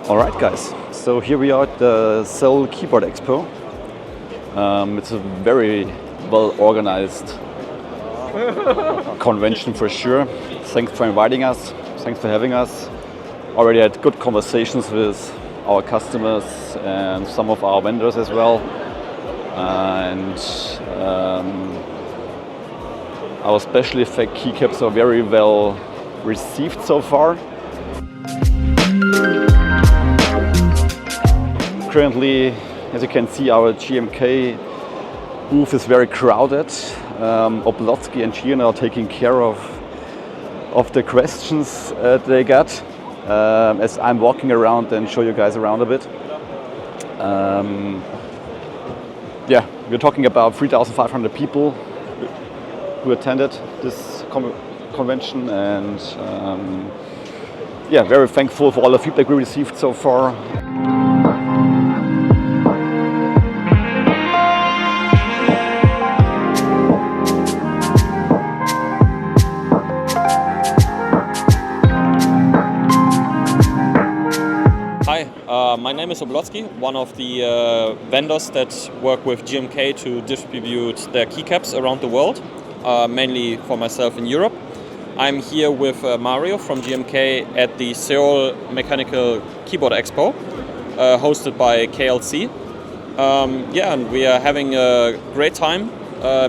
Alright guys, so here we are at the Seoul Keyboard Expo. It's a very well organized convention for sure. Thanks for inviting us, thanks for having us. Already had good conversations with our customers and some of our vendors as well. And our special effect keycaps are very well received so far. Currently, as you can see, our GMK booth is very crowded. Oblotsky and Gian are taking care of the questions they got. As I'm walking around and show you guys around a bit. Yeah, we're talking about 3,500 people who attended this convention, and yeah, very thankful for all the feedback we received so far. My name is Oblotsky, one of the vendors that work with GMK to distribute their keycaps around the world, mainly for myself in Europe. I'm here with Mario from GMK at the Seoul Mechanical Keyboard Expo, hosted by KLC. Yeah, and we are having a great time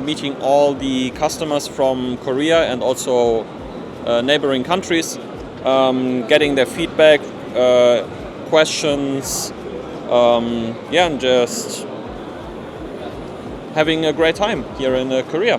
meeting all the customers from Korea and also neighboring countries, getting their feedback, questions, yeah, and just having a great time here in Korea.